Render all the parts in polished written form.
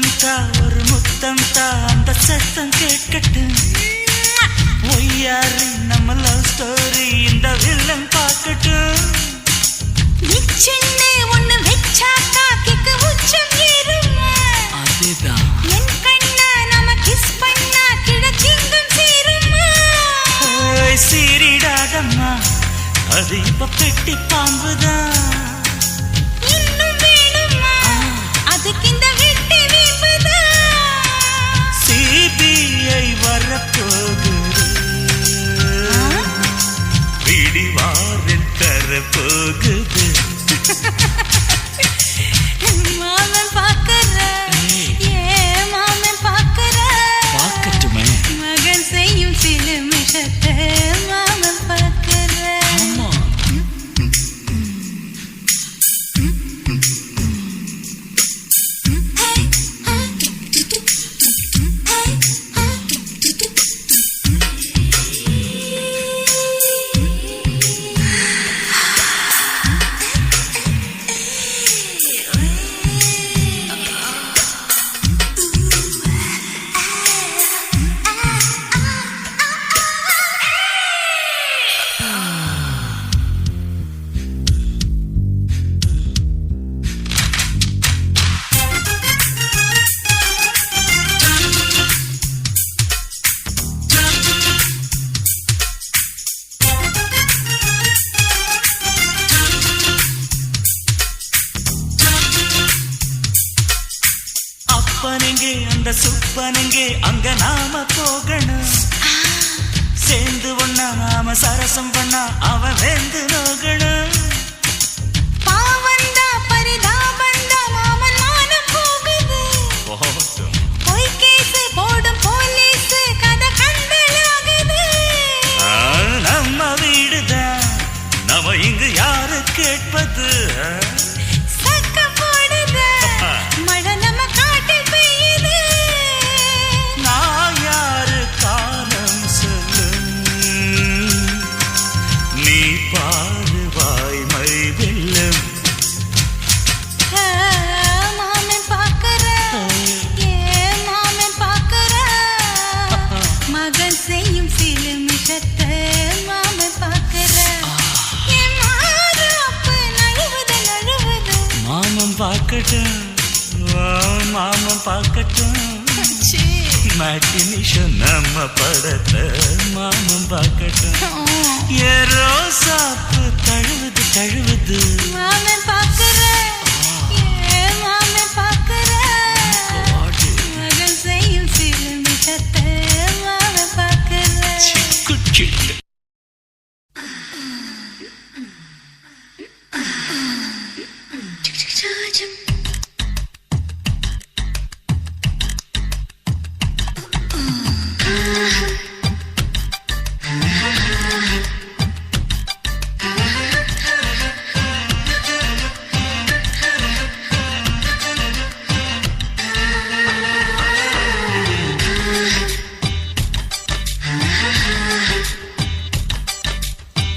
முத்தம் தா ஒரு முத்தம் தா அந்த சத்தம் கேட்கட்டும் ஒய்யாரி நம்ம லவ் ஸ்டோரி இந்த வில்லன் பார்க்கட்டும் நிச்சயமே ஒன்னு வெச்சாக்கா கிக்கு உச்சம் ஏறுமா அதேதான் என் கண்ணா நாம கிஸ் பண்ணா கிடச்சிங்கம் சேருமா ஓய் சீரிடாதம்மா அது இப்ப பெட்டி பாம்புதான் இன்னும் வேணுமா அதுக்கு இந்த வெட்டி வீம்புதான் சிபிஐ வரப்போகுது பிடிவாரன் தரப்போகுது மாமன் பாக்கற ஏன் மாமன் பாக்கற பார்க்கட்டுமே மகன் செய்யும் சில மிஷத்தை மாமன் பாக்கற ஆமா அப்பனெங்கே அந்த சுப்பனெங்கே அங்க நாம போகணும் சேர்ந்து ஒண்ணா நாம சரசம் பண்ணா அவன் வேந்து நோகணும் பாவந்தா பரிதாபந்தா மாமன் மானம் போகுது பொய் கேசு போடும் போலீஸ் கதை கண்டலாகுது நம்ம வீடுதான் நம்ம இங்கு யாரு கேட்பது சக்க போடுது மழை நம்ம காட்டில் பெய்யுது நான் யாரு காலம் சொல்லு நீ பாரு வாய்மை வெல்லும் மாமன் பாக்கற ஏன் மாமன் பாக்கற மகன் செய்யும் சில மிஷத்தை மாமன் பாக்கற என் மாறாப்பு நழுவுது நழுவுது மாமன் பார்க்கட்டும் மாமன் பார்க்கட்டும் மேட்டினிஷன் நம்ம படத்தை மாமன் பார்க்கட்டும் ஏரோ சாப்பு தழுவுது தழுவுது மாமன் பாக்கற ஏன் மாமன் பாக்கற மகன் செய்யும் சில மிஷத்தை மாமன் பாக்கற சிக்கு சிக்கு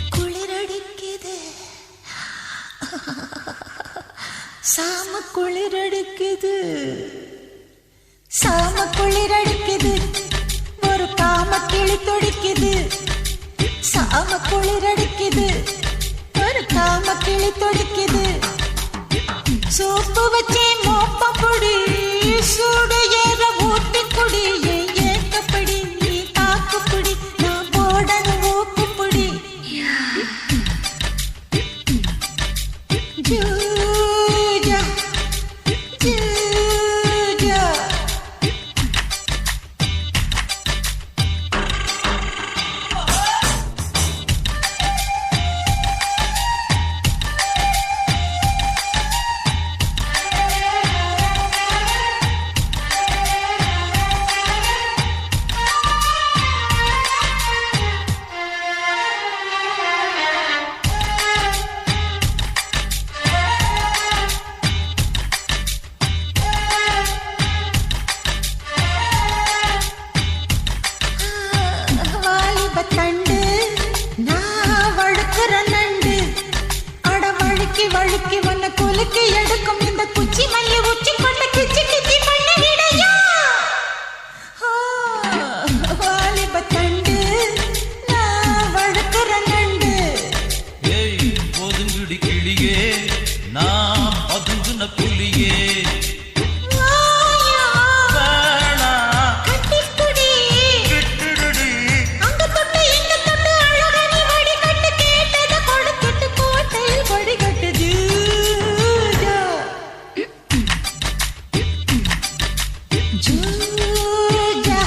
குளிரடிக்குது சாம குளிரடிக்குது சாம குளிரடிக்குது ஒரு காம கிளி துடிக்குது சாம குளிரடிக்குது ஒரு காம கிளி துடிக்குது சோப்பு வச்சே மோப்பம் பொடி சூடு ஏற ஊட்டி குடி ஏக்கப்படி நீ தாக்குப்படி நான் போடணும் ஊக்குப்படி ஜூஜா ஜூஜா வழுக்கி வழுக்கி வண்ண குலுக்கி எடுக்கும் இந்த குச்சி மல்லி உச்சி கொண்ட கிச்சி கிச்சி பண்ண கிளியே நான் பதுங்குன புலியே வேணா கட்டிக்குடி விட்டுடுடி அங்க தொட்டு இங்க தொட்டு அழகா நீ வடிகட்டு கேட்டத கொடுத்துட்டு கோட்டையில் வடிகட்டுது ஜூஜா ஜூஜா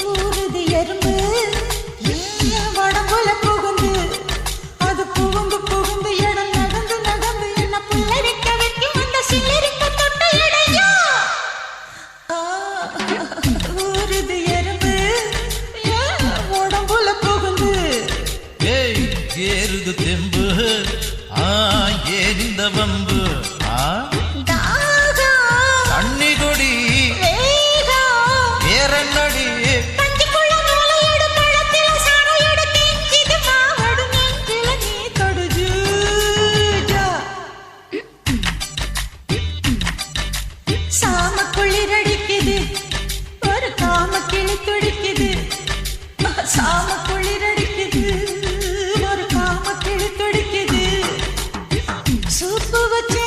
ஊருது எறும்பு ஏன் உடம்புல புகுந்து அது புகுந்து புகுந்து இடம் நடந்து நடந்து என்ன புல்லரிக்க வைக்கும் அந்த சில்லரிக்க தொட்ட இடையா ஊருது எறும்பு ஏன் உடம்புல புகுந்து ஏய் ஏறுது தெம்பு ஏன் இந்த வம்பு தாகம் தண்ணி கொடி வேகம் வேறென்னடி பஞ்சுக்குள்ள நூலையடு பழத்தில சாணையடு கெஞ்சிது மாவடு நெஞ்சில நீ தொடு ஜூஜா சாம குளிரடிக்குது ஒரு காம கிளி துடிக்குது சாம குளிரடிக்குது ஒரு காம கிளி துடிக்குது சூப்பு வச்சு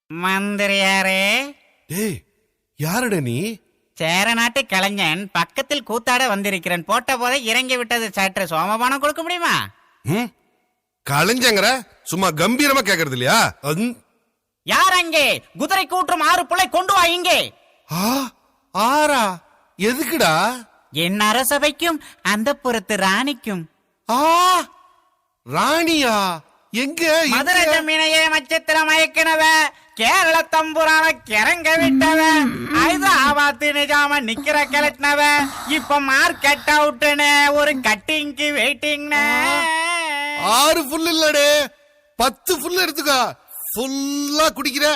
மந்திரியாரே, டேய் யாருட நீ? சேர நாட்டு கலைஞன் பக்கத்தில் கூத்தாட வந்திருக்கிறேன். போட்ட போதை இறங்கி விட்டது. சற்று சோமபானம் கொடுக்க முடியுமா? கலைஞங்கிற சும்மா கம்பீரமா கேக்குறது இல்லையா? யார் அங்கே? குதிரை கூற்றும் 6 புள்ளை கொண்டு வா இங்கே. ஆறா? எதுக்குடா? என் அரசபைக்கும் அந்த புறத்து ராணிக்கும். ராணியா? எங்க? மதுரை ஜமீனையே நட்சத்திர மயக்கினவ, கேரள தம்புரான கிறங்க விட்டவ, ஹைதராபாத் நிஜாம நிக்கிற கலட்டினவ, இப்ப மார்க்கெட் அவுட்னு ஒரு கட்டிங்க்கு வெயிட்டிங். 6 ஃபுல் இல்லடே, 10 ஃபுல் எடுத்துக்கோ. ஃபுல்லா குடிக்கிற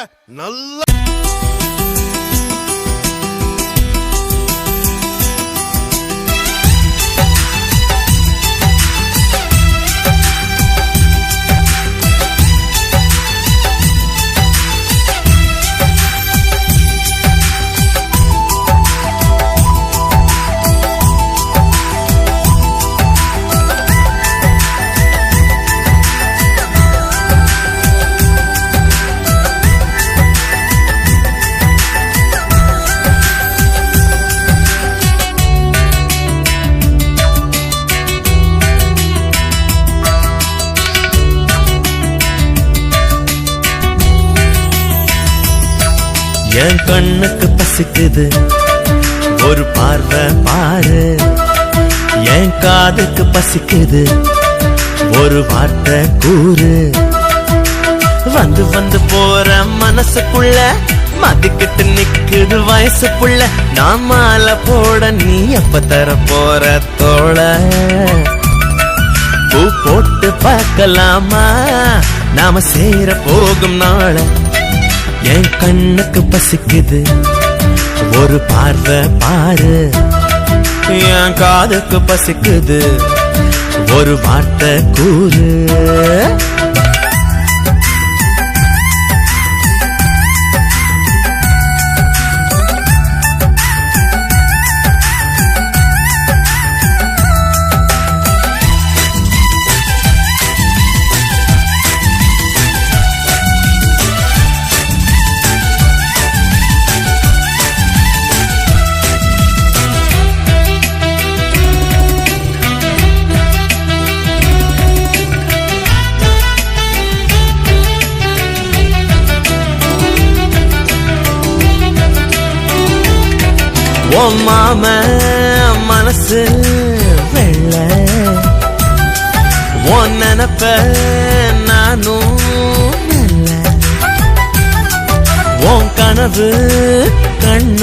நல்லா. என் கண்ணுக்கு பசிக்குது, ஒரு பார்வை பாரு. என் காதுக்கு பசிக்குது, ஒரு வார்த்தை கூறு. வந்து வந்து போற மனசுக்குள்ள மதிக்கிட்டு நிக்குது வயசுக்குள்ள. நான் மாலை போட நீ எப்ப தர போற தோள? பூ போட்டு பார்க்கலாமா நாம சேர போகும் நாள? என் கண்ணுக்கு பசிக்குது, ஒரு பார்வை பாரு. என் காதுக்கு பசிக்குது, ஒரு வார்த்தை கூறு. ஓ மாம மனசு வெள்ள, ஓ நினப்ப நானும் நல்ல. ஓ கனவு கண்ண